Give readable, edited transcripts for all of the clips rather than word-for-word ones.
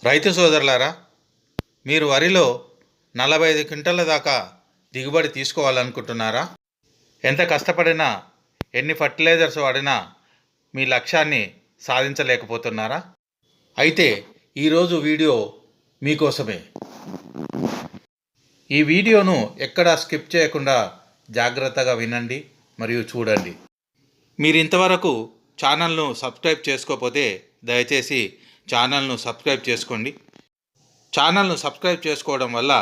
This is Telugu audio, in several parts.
రైతు సోదరులారా, మీరు వరిలో 45 క్వింటాల దాకా దిగుబడి తీసుకోవాలనుకుంటున్నారా? ఎంత కష్టపడినా, ఎన్ని ఫర్టిలైజర్స్ వాడినా మీ లక్ష్యాన్ని సాధించలేకపోతున్నారా? అయితే ఈరోజు వీడియో మీకోసమే. ఈ వీడియోను ఎక్కడా స్కిప్ చేయకుండా జాగ్రత్తగా వినండి మరియు చూడండి. మీరు ఇంతవరకు ఛానల్ను సబ్స్క్రైబ్ చేసుకోకపోతే దయచేసి ఛానల్ను సబ్స్క్రైబ్ చేసుకోండి. ఛానల్ను సబ్స్క్రైబ్ చేసుకోవడం వల్ల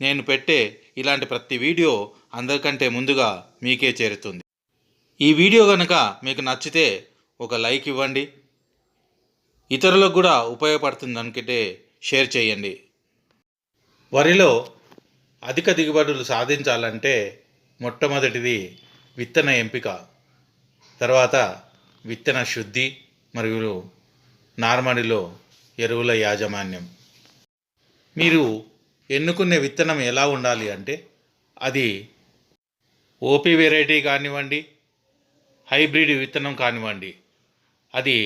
నేను పెట్టే ఇలాంటి ప్రతి వీడియో అందరికంటే ముందుగా మీకే చేరుతుంది. ఈ వీడియో కనుక మీకు నచ్చితే ఒక లైక్ ఇవ్వండి. ఇతరులకు కూడా ఉపయోగపడుతుంది అనుకుంటే షేర్ చేయండి. వరిలో అధిక దిగుబడులు సాధించాలంటే మొట్టమొదటిది విత్తన ఎంపిక, తర్వాత విత్తన శుద్ధి మరియు నార్మడిలో ఎరువుల యాజమాన్యం. మీరు ఎన్నుకునే విత్తనం ఎలా ఉండాలి అంటే అది ఓపీ వెరైటీ కానివ్వండి, హైబ్రిడ్ విత్తనం కానివ్వండి, అది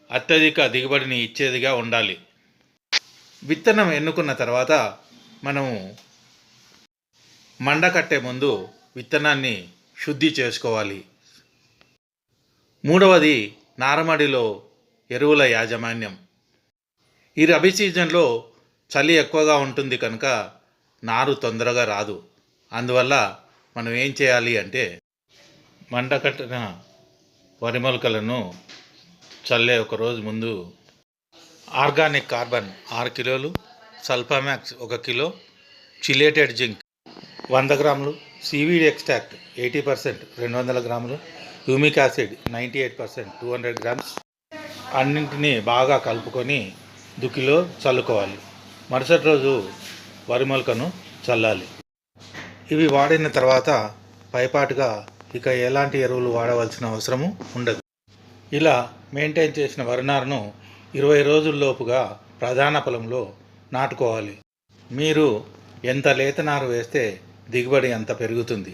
అత్యధిక దిగుబడిని ఇచ్చేదిగా ఉండాలి. విత్తనం ఎన్నుకున్న తర్వాత మనము మండ కట్టే ముందు విత్తనాన్ని శుద్ధి చేసుకోవాలి. మూడవది నారుమడిలో ఎరువుల యాజమాన్యం. ఈ రబీ సీజన్లో చలి ఎక్కువగా ఉంటుంది కనుక నారు తొందరగా రాదు. అందువల్ల మనం ఏం చేయాలి అంటే మంట కట్టిన వరి మొలకలను చల్లే ఒక రోజు ముందు ఆర్గానిక్ కార్బన్ 6 కిలోలు, సల్ఫామాక్స్ 1 కిలో, చిలేటెడ్ జింక్ 100 గ్రాములు, సీవీడ్ ఎక్స్ట్రాక్ట్ 80% 200 గ్రాములు, హ్యూమిక్ యాసిడ్ 98% 200 గ్రామ్స్ అన్నింటినీ బాగా కలుపుకొని దుక్కిలో చల్లుకోవాలి. మరుసటి రోజు వరి మొలకను చల్లాలి. ఇవి వాడిన తర్వాత పైపాటుగా ఇక ఎలాంటి ఎరువులు వాడవలసిన అవసరము ఉండదు. ఇలా మెయింటైన్ చేసిన వరి నారును 20 రోజుల్లోపుగా ప్రధాన పొలంలో నాటుకోవాలి. మీరు ఎంత లేత నారు వేస్తే దిగుబడి అంత పెరుగుతుంది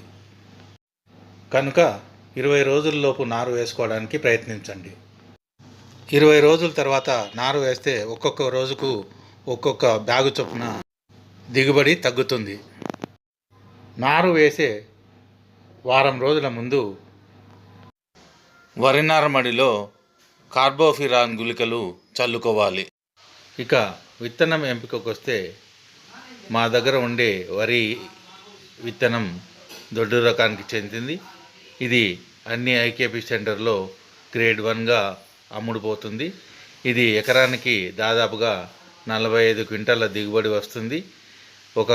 కనుక 20 రోజుల్లోపు నారు వేసుకోవడానికి ప్రయత్నించండి. 20 రోజుల తర్వాత నారు వేస్తే ఒక్కొక్క రోజుకు ఒక్కొక్క బ్యాగు చొప్పున దిగుబడి తగ్గుతుంది. నారు వేసే వారం రోజుల ముందు వరి నారుమడిలో కార్బోఫిరాన్ గుళికలు చల్లుకోవాలి. ఇక విత్తనం ఎంపికకు వస్తే మా దగ్గర ఉండే వరి విత్తనం దొడ్డు రకానికి చెందింది. ఇది అన్ని ఐకేపీ సెంటర్లో గ్రేడ్ 1గా అమ్ముడుపోతుంది. ఇది ఎకరానికి దాదాపుగా 45 క్వింటాల దిగుబడి వస్తుంది. ఒక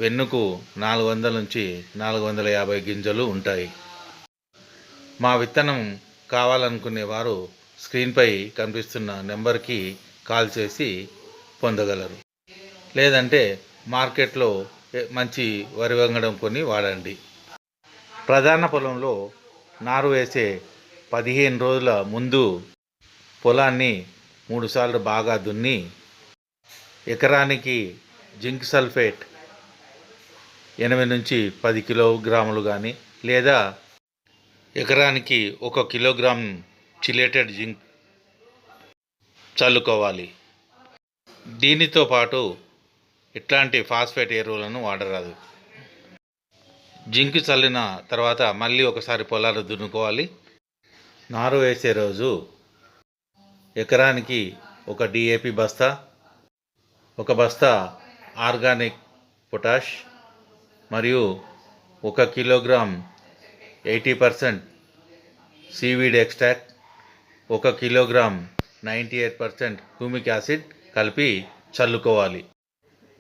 వెన్నుకు 400 నుంచి 450 గింజలు ఉంటాయి. మా విత్తనం కావాలనుకునేవారు స్క్రీన్పై కనిపిస్తున్న నెంబర్కి కాల్ చేసి పొందగలరు. లేదంటే మార్కెట్లో మంచి వరి వంగడం కొని వాడండి. ప్రధాన పొలంలో నారు వేసే 15 రోజుల ముందు పొలాన్ని 3 సార్లు బాగా దున్ని ఎకరానికి జింక్ సల్ఫేట్ 8 నుంచి 10 కిలోగ్రాములు కానీ లేదా ఎకరానికి 1 కిలోగ్రామ్ చిలేటెడ్ జింక్ చల్లుకోవాలి. దీనితో పాటు ఇట్లాంటి ఫాస్ఫేట్ ఎరువులను వాడరాదు. జింక్ చల్లిన తర్వాత మళ్ళీ ఒకసారి పొలాలు దున్నుకోవాలి. నారు వేసే రోజు ఎకరానికి 1 DAP బస్తా, 1 బస్తా ఆర్గానిక్ పొటాష్ మరియు 1 kilogram 80% seaweed extract, 1 kilogram 98% humic acid కలిపి చల్లుకోవాలి.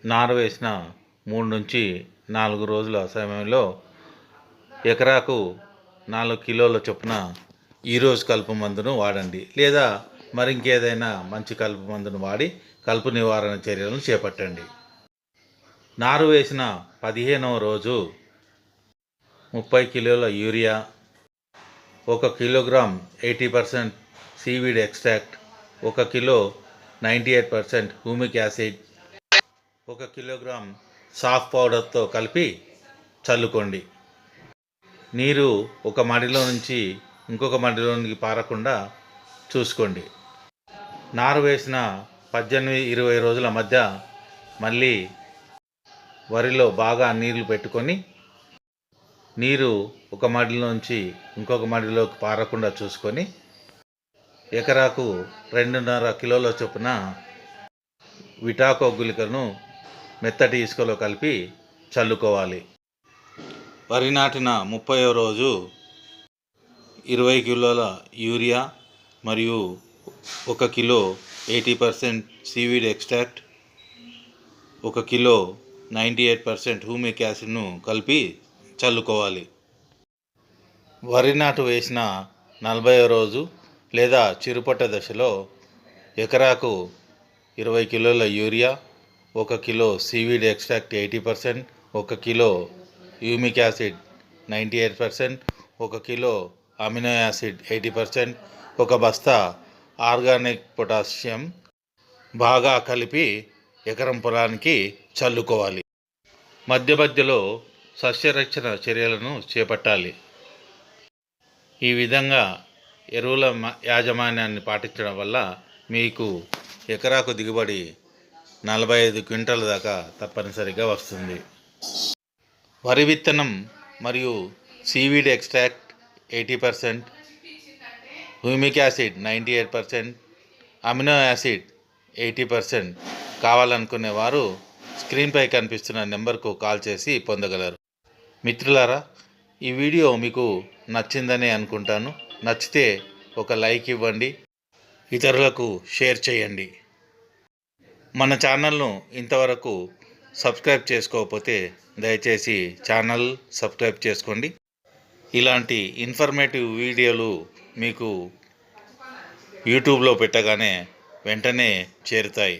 నారు వేసిన 3 నుంచి 4 రోజుల సమయంలో ఎకరాకు 4 కిలోల చొప్పున ఈరోజు కలుపు మందును వాడండి. లేదా మరింకేదైనా మంచి కలుపు మందును వాడి కలుపు నివారణ చర్యలను చేపట్టండి. నారు వేసిన 15వ రోజు 30 కిలోల యూరియా, 1 కిలోగ్రామ్ 80% సీవీడ్ ఎక్స్ట్రాక్ట్, 1 కిలో 98% హ్యూమిక్ యాసిడ్, 1 కిలోగ్రామ్ సాఫ్ పౌడర్తో కలిపి చల్లుకోండి. నీరు ఒక మడిలో నుంచి ఇంకొక మడిలోనికి పారకుండా చూసుకోండి. నారు వేసిన 18-20 రోజుల మధ్య మళ్ళీ వరిలో బాగా నీళ్లు పెట్టుకొని నీరు ఒక మడిలోంచి ఇంకొక మడిలోకి పారకుండా చూసుకొని ఎకరాకు 2.5 కిలోల చొప్పున విటాకో గుళికను మెత్తటి ఇసుకలో కలిపి చల్లుకోవాలి. వరి నాటిన 30వ రోజు 20 కిలోల యూరియా మరియు 1 కిలో 80% సీవీడ్ ఎక్స్ట్రాక్ట్, 1 కిలో 98% హ్యూమిక్ యాసిడ్ను కలిపి చల్లుకోవాలి. వరి నాటు వేసిన 40వ రోజు లేదా చిరుపట్ట దశలో ఎకరాకు 20 కిలోల urea, 1 kilo seaweed extract 80%, 1 kilo humic acid 98%, 1 kilo amino acid 80%, 1 బస్తా ఆర్గానిక్ పొటాషియం బాగా కలిపి ఎకరం పొలానికి చల్లుకోవాలి. మధ్య మధ్యలో సస్యరక్షణ చర్యలను చేపట్టాలి. ఈ విధంగా ఎరువుల యాజమాన్యాన్ని పాటించడం వల్ల మీకు ఎకరాకు దిగుబడి 45 క్వింటాల దాకా తప్పనిసరిగా వస్తుంది. వరి విత్తనం మరియు seaweed extract 80%, humic acid 98%, amino acid 80% కావాలనుకునే వారు స్క్రీన్పై కనిపిస్తున్న నెంబర్కు కాల్ చేసి పొందగలరు. మిత్రులారా, ఈ వీడియో మీకు నచ్చిందని అనుకుంటాను. నచ్చితే ఒక లైక్ ఇవ్వండి, ఇతరులకు షేర్ చేయండి. మన ఛానల్ను ఇంతవరకు సబ్స్క్రైబ్ చేసుకోకపోతే దయచేసి ఛానల్ సబ్స్క్రైబ్ చేసుకోండి. ఇలాంటి ఇన్ఫర్మేటివ్ వీడియోలు మీకు యూట్యూబ్లో పెట్టగానే వెంటనే చేరుతాయి.